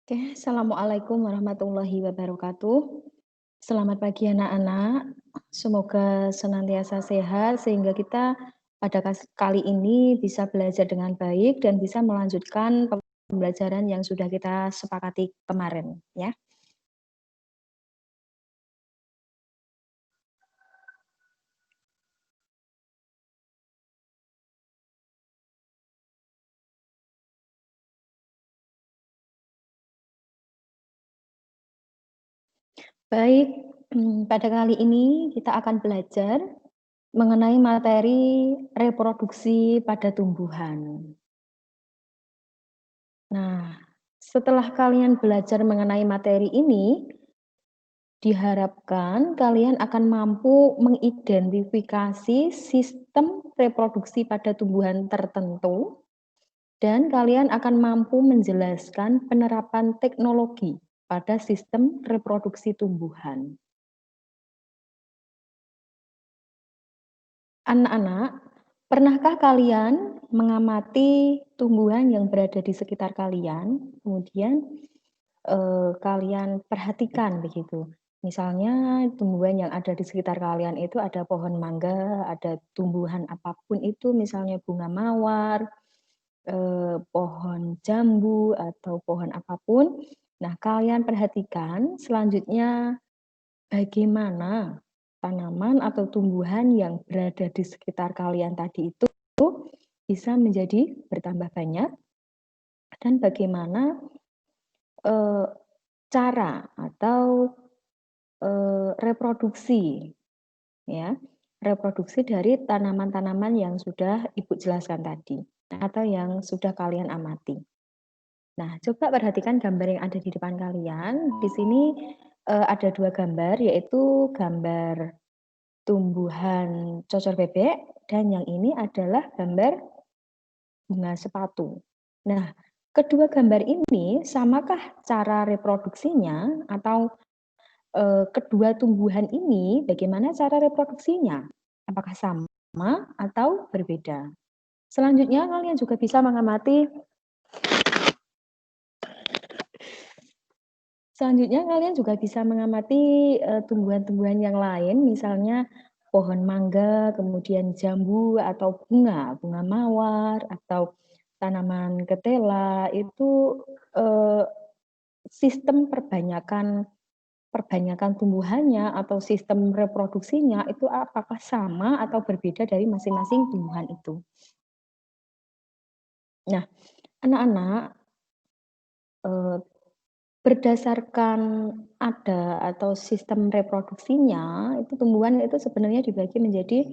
Oke, assalamualaikum warahmatullahi wabarakatuh. Selamat pagi anak-anak. Semoga senantiasa sehat sehingga kita pada kali ini bisa belajar dengan baik dan bisa melanjutkan pembelajaran yang sudah kita sepakati kemarin, ya. Baik, pada kali ini kita akan belajar mengenai materi reproduksi pada tumbuhan. Nah, setelah kalian belajar mengenai materi ini, diharapkan kalian akan mampu mengidentifikasi sistem reproduksi pada tumbuhan tertentu dan kalian akan mampu menjelaskan penerapan teknologi pada sistem reproduksi tumbuhan. Anak-anak, pernahkah kalian mengamati tumbuhan yang berada di sekitar kalian, kemudian kalian perhatikan begitu? Misalnya tumbuhan yang ada di sekitar kalian itu ada pohon mangga, ada tumbuhan apapun itu misalnya bunga mawar, pohon jambu atau pohon apapun. Nah, kalian perhatikan selanjutnya bagaimana tanaman atau tumbuhan yang berada di sekitar kalian tadi itu bisa menjadi bertambah banyak dan bagaimana cara atau reproduksi, ya, reproduksi dari tanaman-tanaman yang sudah Ibu jelaskan tadi, atau yang sudah kalian amati. Nah, coba perhatikan gambar yang ada di depan kalian. Di sini, ada 2 gambar, yaitu gambar tumbuhan cocor bebek dan yang ini adalah gambar bunga sepatu. Nah, kedua gambar ini samakah cara reproduksinya atau kedua tumbuhan ini bagaimana cara reproduksinya? Apakah sama atau berbeda? Selanjutnya kalian juga bisa mengamati tumbuhan-tumbuhan yang lain, misalnya pohon mangga, kemudian jambu atau bunga mawar atau tanaman ketela itu, sistem perbanyakan tumbuhannya atau sistem reproduksinya itu apakah sama atau berbeda dari masing-masing tumbuhan itu. Nah, anak-anak, berdasarkan ada atau sistem reproduksinya, itu tumbuhan itu sebenarnya dibagi menjadi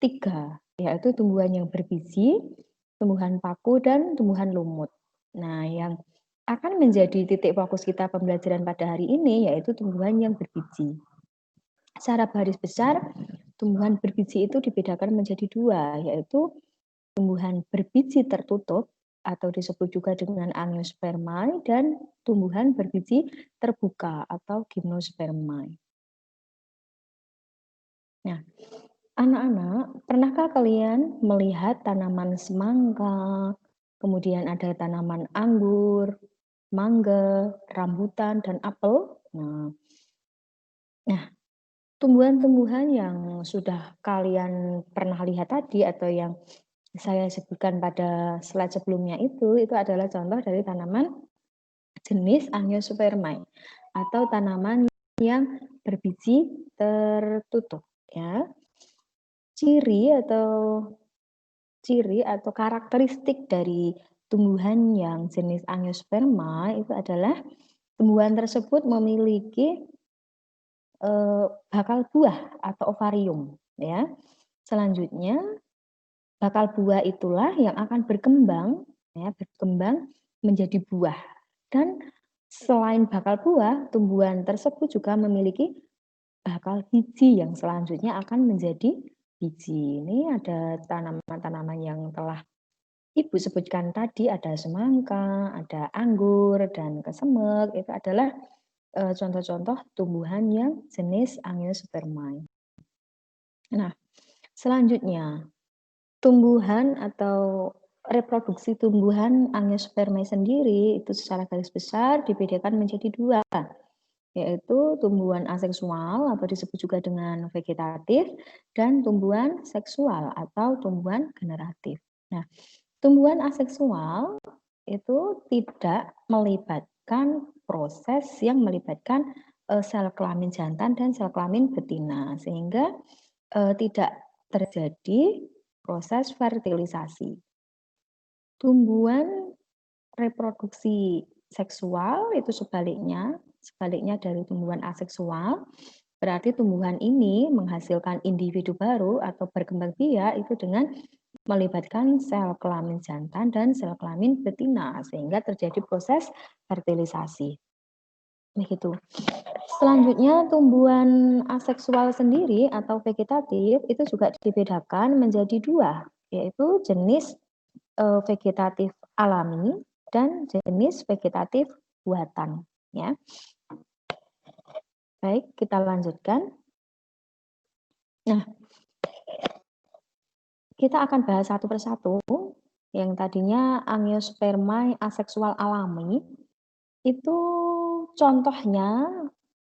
3, yaitu tumbuhan yang berbiji, tumbuhan paku, dan tumbuhan lumut. Nah, yang akan menjadi titik fokus kita pembelajaran pada hari ini yaitu tumbuhan yang berbiji. Secara garis besar, tumbuhan berbiji itu dibedakan menjadi 2, yaitu tumbuhan berbiji tertutup atau disebut juga dengan angiospermae dan tumbuhan berbiji terbuka atau gimnospermae. Nah, anak-anak, pernahkah kalian melihat tanaman semangka, kemudian ada tanaman anggur, mangga, rambutan, dan apel? Nah, tumbuhan-tumbuhan yang sudah kalian pernah lihat tadi atau yang saya sebutkan pada slide sebelumnya itu adalah contoh dari tanaman jenis Angiospermae atau tanaman yang berbiji tertutup, ya. Ciri atau karakteristik dari tumbuhan yang jenis Angiospermae itu adalah tumbuhan tersebut memiliki bakal buah atau ovarium, ya. Selanjutnya, bakal buah itulah yang akan berkembang, ya, berkembang menjadi buah. Dan selain bakal buah, tumbuhan tersebut juga memiliki bakal biji yang selanjutnya akan menjadi biji. Ini ada tanaman-tanaman yang telah Ibu sebutkan tadi, ada semangka, ada anggur, dan kesemek. Itu adalah contoh-contoh tumbuhan yang jenis Angiospermae. Nah, selanjutnya tumbuhan atau reproduksi tumbuhan Angiospermae sendiri itu secara garis besar dibedakan menjadi dua, yaitu tumbuhan aseksual atau disebut juga dengan vegetatif dan tumbuhan seksual atau tumbuhan generatif. Nah, tumbuhan aseksual itu tidak melibatkan proses yang melibatkan sel kelamin jantan dan sel kelamin betina, sehingga tidak terjadi proses fertilisasi. Tumbuhan reproduksi seksual itu sebaliknya dari tumbuhan aseksual, berarti tumbuhan ini menghasilkan individu baru atau berkembang biak itu dengan melibatkan sel kelamin jantan dan sel kelamin betina, sehingga terjadi proses fertilisasi. Begitu. Selanjutnya tumbuhan aseksual sendiri atau vegetatif itu juga dibedakan menjadi dua, yaitu jenis vegetatif alami dan jenis vegetatif buatan, ya. Baik, kita lanjutkan. Nah, kita akan bahas satu persatu. Yang tadinya Angiospermae aseksual alami itu contohnya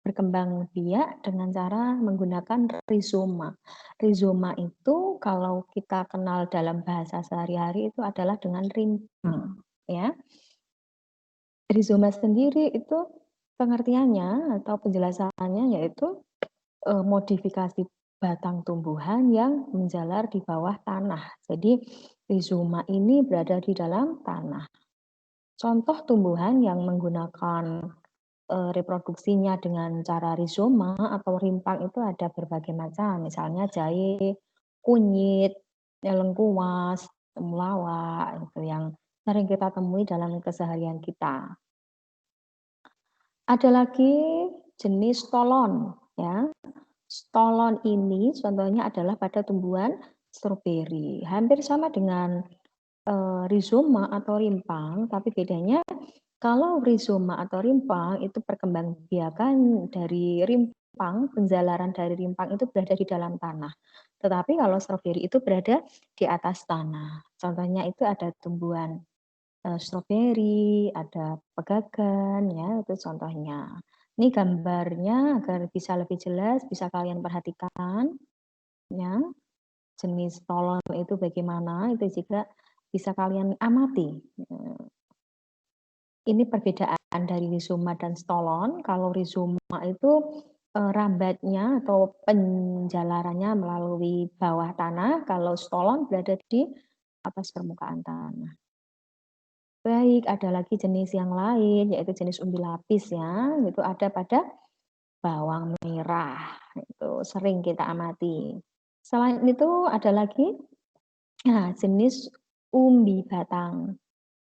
berkembang biak dengan cara menggunakan rizoma. Rizoma itu kalau kita kenal dalam bahasa sehari-hari itu adalah dengan rimpang, ya. Rizoma sendiri itu pengertiannya atau penjelasannya yaitu modifikasi batang tumbuhan yang menjalar di bawah tanah. Jadi rizoma ini berada di dalam tanah. Contoh tumbuhan yang menggunakan reproduksinya dengan cara rizoma atau rimpang itu ada berbagai macam, misalnya jahe, kunyit, lengkuas, temulawak, itu yang sering kita temui dalam keseharian kita. Ada lagi jenis stolon, ya. Stolon ini contohnya adalah pada tumbuhan stroberi, hampir sama dengan rizoma atau rimpang, tapi bedanya kalau rizoma atau rimpang itu perkembangbiakan dari rimpang, penjalaran dari rimpang itu berada di dalam tanah. Tetapi kalau stroberi itu berada di atas tanah. Contohnya itu ada tumbuhan stroberi, ada pegagan, ya itu contohnya. Ini gambarnya agar bisa lebih jelas, bisa kalian perhatikan, ya. Jenis stolon itu bagaimana, itu juga bisa kalian amati. Ini perbedaan dari rizoma dan stolon. Kalau rizoma itu rambatnya atau penjalarannya melalui bawah tanah, kalau stolon berada di atas permukaan tanah. Baik, ada lagi jenis yang lain, yaitu jenis umbi lapis ya, itu ada pada bawang merah, itu sering kita amati. Selain itu ada lagi jenis umbi batang.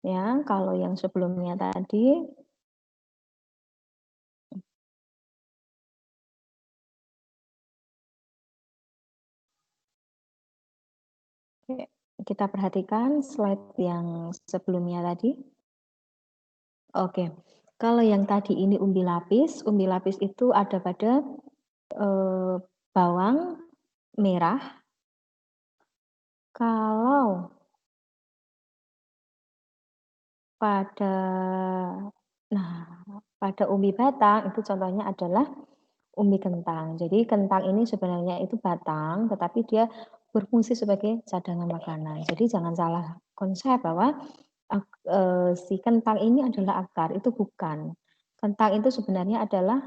Ya, kalau yang sebelumnya tadi oke, kita perhatikan slide yang sebelumnya tadi. Oke, kalau yang tadi ini umbi lapis itu ada pada bawang merah. Kalau pada pada umbi batang itu contohnya adalah umbi kentang. Jadi kentang ini sebenarnya itu batang, tetapi dia berfungsi sebagai cadangan makanan. Jadi jangan salah konsep bahwa si kentang ini adalah akar, itu bukan. Kentang itu sebenarnya adalah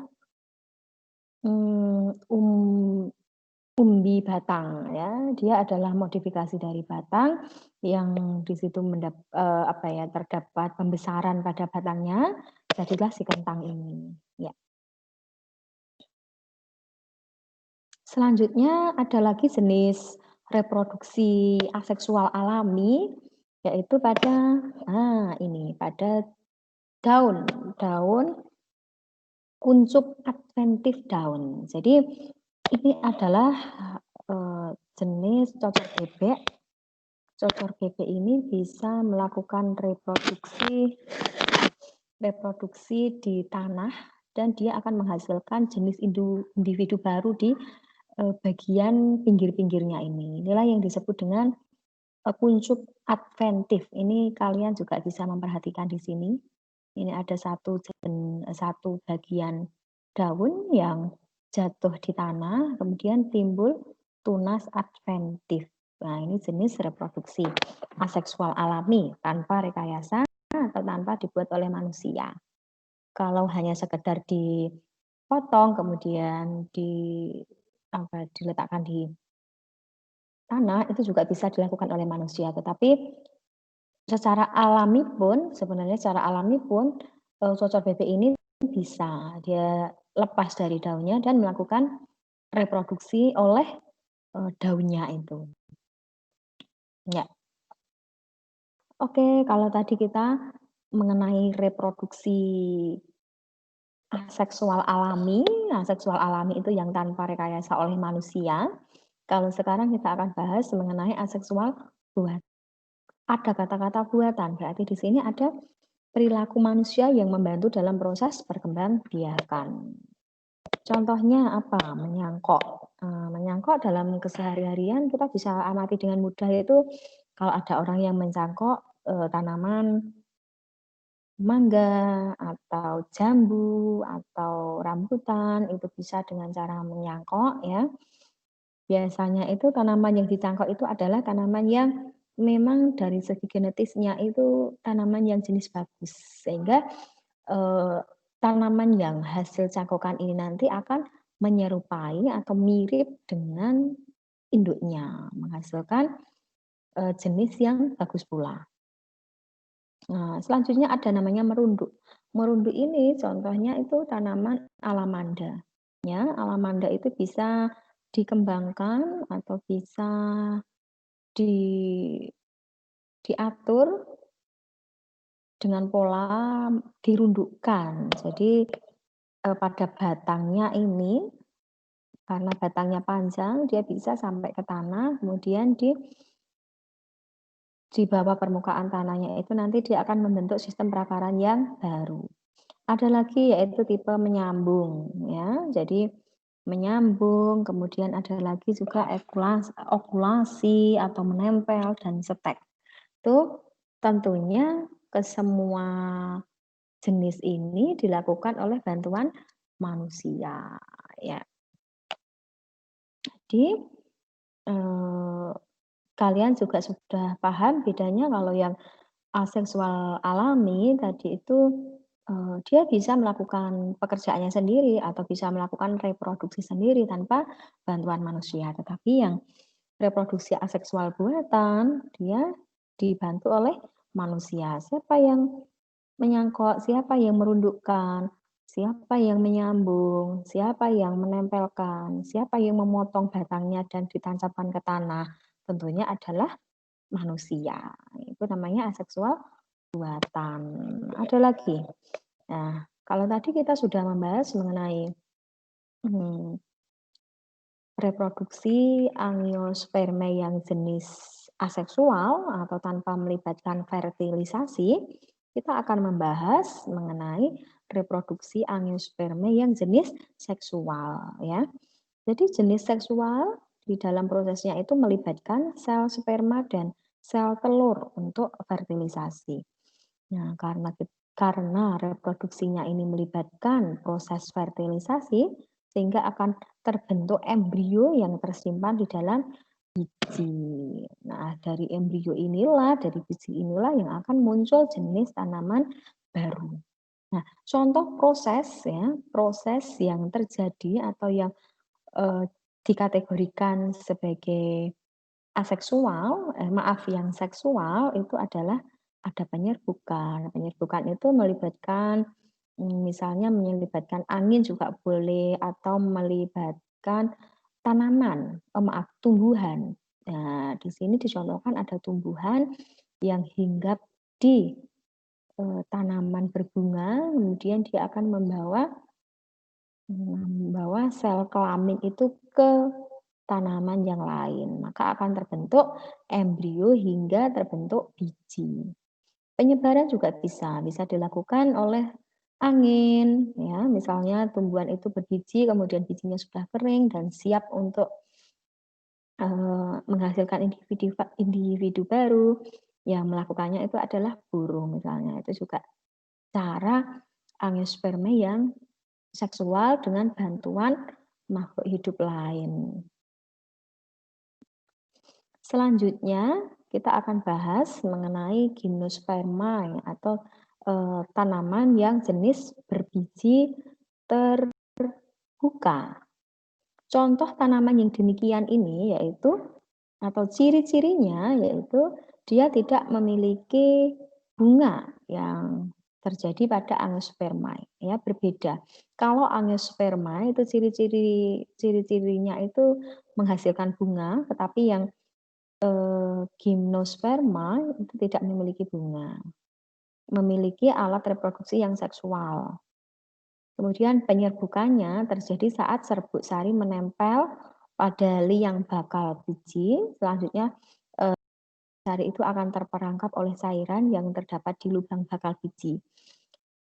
umbi batang ya, dia adalah modifikasi dari batang yang di situ terdapat pembesaran pada batangnya, jadilah si kentang ini, ya. Selanjutnya ada lagi jenis reproduksi aseksual alami, yaitu pada pada daun kuncup adventif daun. Jadi ini adalah jenis cocor bebek. Cocor bebek ini bisa melakukan reproduksi di tanah dan dia akan menghasilkan jenis individu baru di bagian pinggir-pinggirnya ini. Inilah yang disebut dengan kuncup adventif. Ini kalian juga bisa memperhatikan di sini. Ini ada satu bagian daun yang jatuh di tanah, kemudian timbul tunas adventif. Nah, ini jenis reproduksi aseksual alami tanpa rekayasa atau tanpa dibuat oleh manusia. Kalau hanya sekedar dipotong kemudian diletakkan di tanah, itu juga bisa dilakukan oleh manusia, tetapi secara alami pun, cocok bebek ini bisa dia lepas dari daunnya dan melakukan reproduksi oleh, daunnya itu. Ya, oke, kalau tadi kita mengenai reproduksi aseksual alami itu yang tanpa rekayasa oleh manusia. Kalau sekarang kita akan bahas mengenai aseksual buatan. Ada kata-kata buatan, berarti di sini ada perilaku manusia yang membantu dalam proses perkembangbiakan. Contohnya apa? Menyangkok. Menyangkok dalam kesehari-harian kita bisa amati dengan mudah itu kalau ada orang yang mencangkok tanaman mangga atau jambu atau rambutan itu bisa dengan cara menyangkok ya. Biasanya itu tanaman yang dicangkok itu adalah tanaman yang memang dari segi genetisnya itu tanaman yang jenis bagus, sehingga, tanaman yang hasil cangkokan ini nanti akan menyerupai atau mirip dengan induknya, menghasilkan, jenis yang bagus pula. Nah, selanjutnya ada namanya merunduk. Merunduk ini contohnya itu tanaman alamanda, ya. Alamanda itu bisa dikembangkan atau bisa di diatur dengan pola dirundukkan. Jadi, pada batangnya ini, karena batangnya panjang, dia bisa sampai ke tanah, kemudian di bawah permukaan tanahnya itu nanti dia akan membentuk sistem perakaran yang baru. Ada lagi yaitu tipe menyambung ya. Jadi menyambung, kemudian ada lagi juga okulasi atau menempel dan setek. Itu tentunya ke semua jenis ini dilakukan oleh bantuan manusia ya. Jadi kalian juga sudah paham bedanya kalau yang aseksual alami tadi itu, dia bisa melakukan pekerjaannya sendiri atau bisa melakukan reproduksi sendiri tanpa bantuan manusia. Tetapi yang reproduksi aseksual buatan, dia dibantu oleh manusia. Siapa yang menyangkok, siapa yang merundukkan, siapa yang menyambung, siapa yang menempelkan, siapa yang memotong batangnya dan ditancapkan ke tanah, tentunya adalah manusia. Itu namanya aseksual buatan. Ada lagi. Nah, kalau tadi kita sudah membahas mengenai reproduksi angiosperma yang jenis aseksual atau tanpa melibatkan fertilisasi, kita akan membahas mengenai reproduksi angiosperma yang jenis seksual ya. Jadi jenis seksual di dalam prosesnya itu melibatkan sel sperma dan sel telur untuk fertilisasi. Nah, karena reproduksinya ini melibatkan proses fertilisasi, sehingga akan terbentuk embrio yang tersimpan di dalam biji. Nah, dari embrio inilah, dari biji inilah yang akan muncul jenis tanaman baru. Nah, contoh proses ya, proses yang terjadi atau yang dikategorikan sebagai yang seksual itu adalah ada penyerbukan. Penyerbukan itu melibatkan, misalnya melibatkan angin juga boleh atau melibatkan tumbuhan. Nah, di sini dicontohkan ada tumbuhan yang hinggap di, tanaman berbunga, kemudian dia akan membawa sel kelamin itu ke tanaman yang lain, maka akan terbentuk embrio hingga terbentuk biji. Penyebaran juga bisa dilakukan oleh angin, ya, misalnya tumbuhan itu berbiji, kemudian bijinya sudah kering dan siap untuk menghasilkan individu baru, yang melakukannya itu adalah burung misalnya. Itu juga cara angiosperma yang seksual dengan bantuan makhluk hidup lain. Selanjutnya, kita akan bahas mengenai gimnosperma atau tanaman yang jenis berbiji terbuka. Contoh tanaman yang demikian ini yaitu atau ciri-cirinya yaitu dia tidak memiliki bunga yang terjadi pada angiosperma ya, berbeda. Kalau angiosperma itu ciri-cirinya itu menghasilkan bunga, tetapi yang gimnosperma itu tidak memiliki bunga, memiliki alat reproduksi yang seksual. Kemudian penyerbukannya terjadi saat serbuk sari menempel pada liang bakal biji. Selanjutnya sari itu akan terperangkap oleh cairan yang terdapat di lubang bakal biji.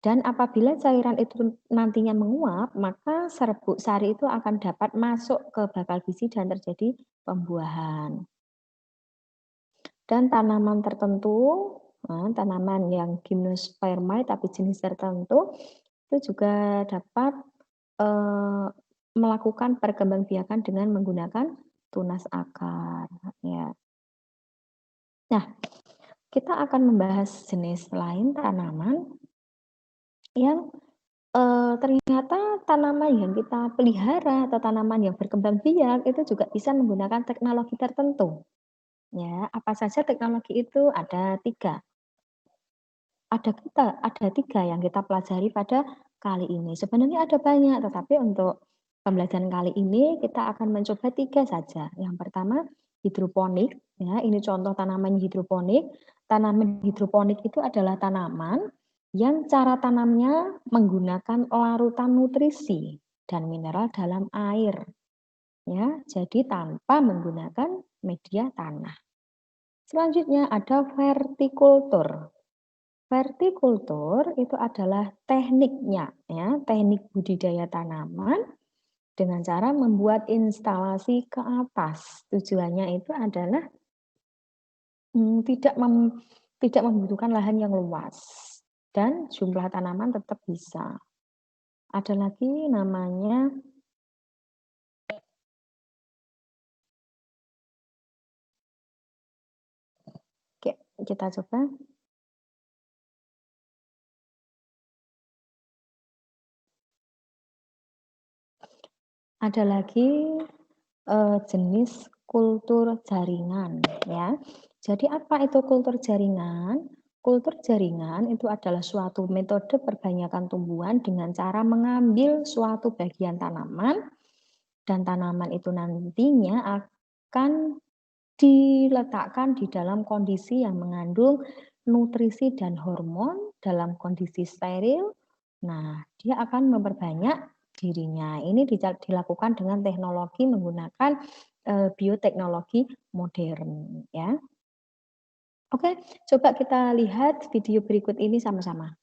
Dan apabila cairan itu nantinya menguap, maka serbuk sari itu akan dapat masuk ke bakal biji dan terjadi pembuahan. Dan tanaman tertentu, tanaman yang gimnosperma tapi jenis tertentu, itu juga dapat melakukan perkembangbiakan dengan menggunakan tunas akar. Ya. Nah, kita akan membahas jenis lain tanaman yang ternyata tanaman yang kita pelihara atau tanaman yang berkembang biak itu juga bisa menggunakan teknologi tertentu. Ya, apa saja teknologi itu? Ada 3. Ada 3 yang kita pelajari pada kali ini. Sebenarnya ada banyak, tetapi untuk pembelajaran kali ini kita akan mencoba 3 saja. Yang pertama hidroponik, ya, ini contoh tanaman hidroponik. Tanaman hidroponik itu adalah tanaman yang cara tanamnya menggunakan larutan nutrisi dan mineral dalam air. Ya, jadi tanpa menggunakan media tanah. Selanjutnya ada vertikultur. Vertikultur itu adalah tekniknya, ya, teknik budidaya tanaman dengan cara membuat instalasi ke atas. Tujuannya itu adalah tidak membutuhkan lahan yang luas dan jumlah tanaman tetap bisa. Ada lagi namanya kita coba. Ada lagi jenis kultur jaringan, ya. Jadi apa itu kultur jaringan? Kultur jaringan itu adalah suatu metode perbanyakan tumbuhan dengan cara mengambil suatu bagian tanaman dan tanaman itu nantinya akan diletakkan di dalam kondisi yang mengandung nutrisi dan hormon dalam kondisi steril. Nah, dia akan memperbanyak dirinya. Ini dilakukan dengan teknologi menggunakan bioteknologi modern, ya. Oke, coba kita lihat video berikut ini sama-sama.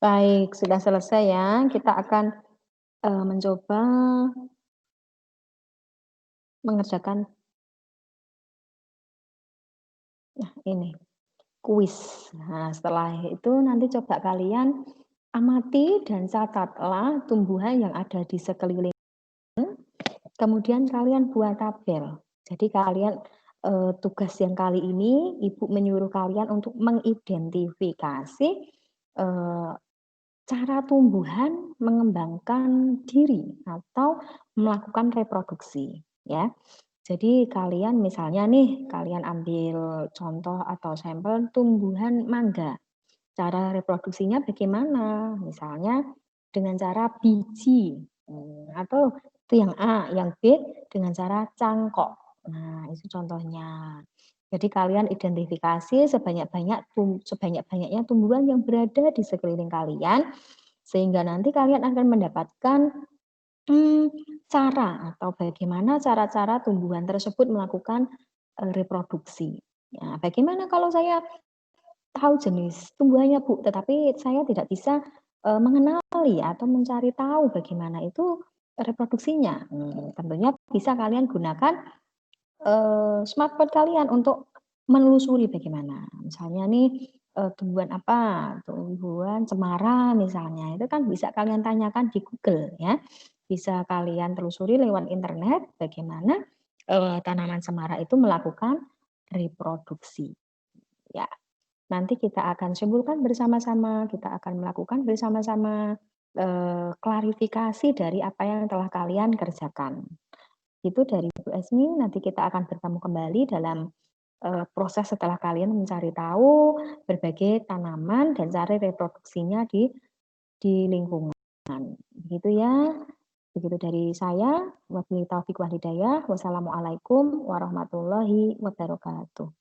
Baik, sudah selesai ya. Kita akan mencoba mengerjakan ini kuis. Nah, setelah itu nanti coba kalian amati dan catatlah tumbuhan yang ada di sekeliling. Kemudian kalian buat tabel. Jadi kalian tugas yang kali ini Ibu menyuruh kalian untuk mengidentifikasi cara tumbuhan mengembangkan diri atau melakukan reproduksi, ya. Jadi kalian misalnya nih, kalian ambil contoh atau sampel tumbuhan mangga. Cara reproduksinya bagaimana? Misalnya dengan cara biji, atau itu yang A, yang B dengan cara cangkok. Nah, itu contohnya. Jadi kalian identifikasi sebanyak-banyaknya tumbuhan yang berada di sekeliling kalian, sehingga nanti kalian akan mendapatkan, mmm, cara atau bagaimana cara-cara tumbuhan tersebut melakukan, reproduksi. Nah, bagaimana kalau saya tahu jenis tumbuhannya, Bu, tetapi saya tidak bisa, mengenali atau mencari tahu bagaimana itu reproduksinya. Tentunya bisa kalian gunakan, smartphone kalian untuk menelusuri bagaimana. Misalnya nih, tumbuhan apa, tumbuhan cemara misalnya, itu kan bisa kalian tanyakan di Google ya. Bisa kalian telusuri lewat internet bagaimana, tanaman cemara itu melakukan reproduksi, ya. Nanti kita akan simpulkan bersama-sama, kita akan melakukan bersama-sama, klarifikasi dari apa yang telah kalian kerjakan. Itu dari Bu Esmi, nanti kita akan bertemu kembali dalam, proses setelah kalian mencari tahu berbagai tanaman dan cara reproduksinya di lingkungan. Begitu ya, begitu dari saya. Wabillahi taufiq wal hidayah. Wassalamualaikum warahmatullahi wabarakatuh.